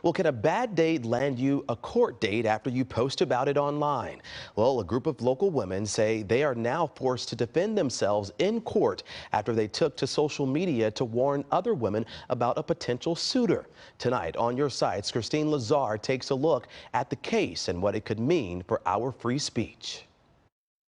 Well, can a bad date land you a court date after you post about it online? Well, a group of local women say they are now forced to defend themselves in court after they took to social media to warn other women about a potential suitor. Tonight on Your Sites, Christine Lazar takes a look at the case and what it could mean for our free speech.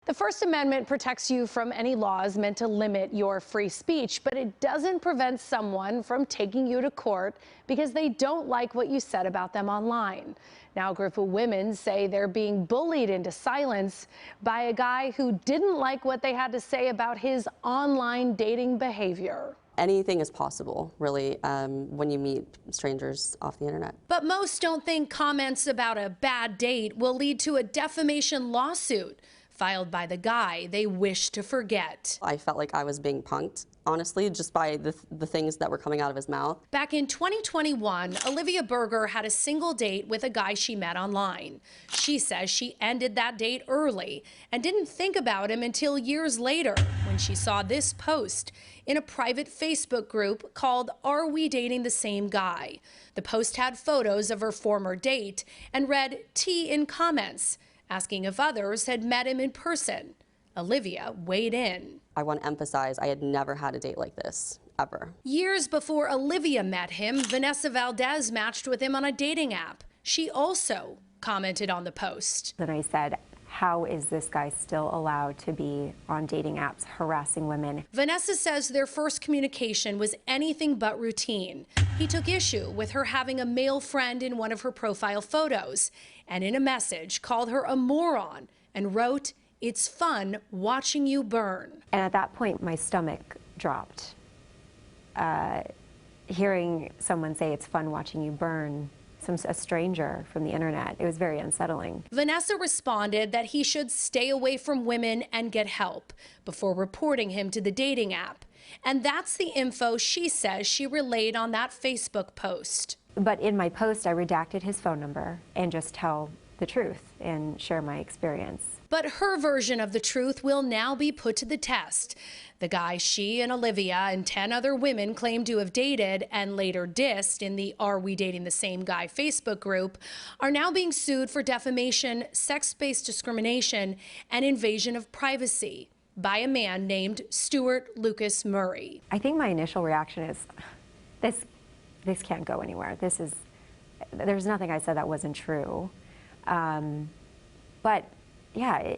The First Amendment protects you from any laws meant to limit your free speech, but it doesn't prevent someone from taking you to court because they don't like what you said about them online. Now, a group of women say they're being bullied into silence by a guy who didn't like what they had to say about his online dating behavior. Anything is possible, really, when you meet strangers off the internet. But most don't think comments about a bad date will lead to a defamation lawsuit filed by the guy they wish to forget. I felt like I was being punked, honestly, just by the things that were coming out of his mouth. Back in 2021, Olivia Berger had a single date with a guy she met online. She says she ended that date early and didn't think about him until years later when she saw this post in a private Facebook group called Are We Dating the Same Guy? The post had photos of her former date and read T in comments, asking if others had met him in person. Olivia weighed in. I want to emphasize I had never had a date like this, ever. Years before Olivia met him, Vanessa Valdez matched with him on a dating app. She also commented on the post. Then I said, how is this guy still allowed to be on dating apps harassing women? Vanessa says their first communication was anything but routine. He took issue with her having a male friend in one of her profile photos, and in a message called her a moron and wrote, "It's fun watching you burn." And at that point, my stomach dropped. Hearing someone say it's fun watching you burn, a stranger from the internet, it was very unsettling. Vanessa responded that he should stay away from women and get help before reporting him to the dating app. And that's the info she says she relayed on that Facebook post. But in my post, I redacted his phone number and just tell the truth and share my experience. But her version of the truth will now be put to the test. The guy she and Olivia and 10 other women claim to have dated and later dissed in the Are We Dating the Same Guy Facebook group are now being sued for defamation, sex-based discrimination, and invasion of privacy by a man named Stuart Lucas Murray. I think my initial reaction is, this can't go anywhere. There's nothing I said that wasn't true. But yeah,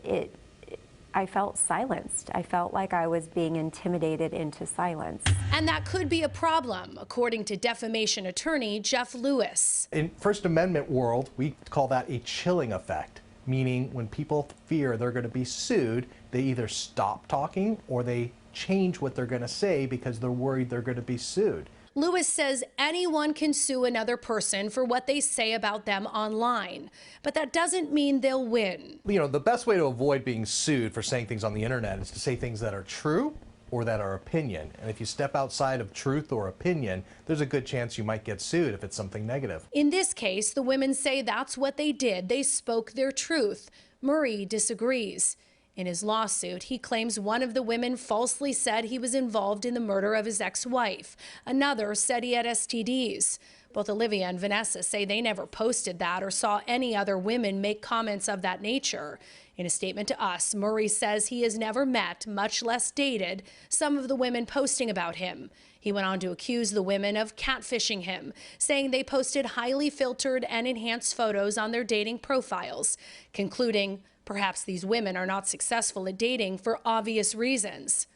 I felt silenced. I felt like I was being intimidated into silence. And that could be a problem, according to defamation attorney Jeff Lewis. In First Amendment world, we call that a chilling effect, meaning when people fear they're going to be sued, they either stop talking or they change what they're going to say because they're worried they're going to be sued. Lewis says anyone can sue another person for what they say about them online, but that doesn't mean they'll win. You know, the best way to avoid being sued for saying things on the internet is to say things that are true or that are opinion. And if you step outside of truth or opinion, there's a good chance you might get sued if it's something negative. In this case, the women say that's what they did. They spoke their truth. Murray disagrees. In his lawsuit, he claims one of the women falsely said he was involved in the murder of his ex-wife. Another said he had STDs. Both Olivia and Vanessa say they never posted that or saw any other women make comments of that nature. In a statement to us, Murray says he has never met, much less dated, some of the women posting about him. He went on to accuse the women of catfishing him, saying they posted highly filtered and enhanced photos on their dating profiles, concluding, perhaps these women are not successful at dating for obvious reasons.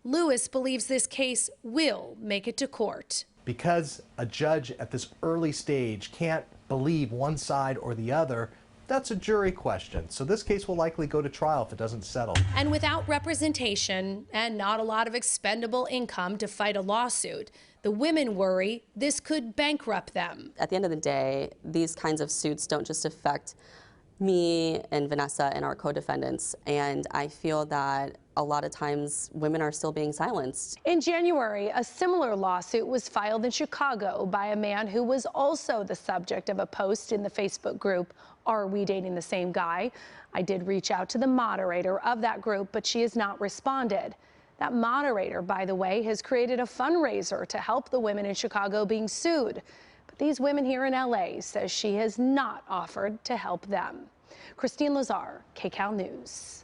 Lewis believes this case will make it to court. Because a judge at this early stage can't believe one side or the other, that's a jury question. So this case will likely go to trial if it doesn't settle. And without representation and not a lot of expendable income to fight a lawsuit, the women worry this could bankrupt them. At the end of the day, these kinds of suits don't just affect me and Vanessa and our co-defendants, and I feel that a lot of times women are still being silenced. In January, a similar lawsuit was filed in Chicago by a man who was also the subject of a post in the Facebook group, Are We Dating the Same Guy? I did reach out to the moderator of that group, but she has not responded. That moderator, by the way, has created a fundraiser to help the women in Chicago being sued. these women here in LA says she has not offered to help them. Christine Lazar, KCAL News.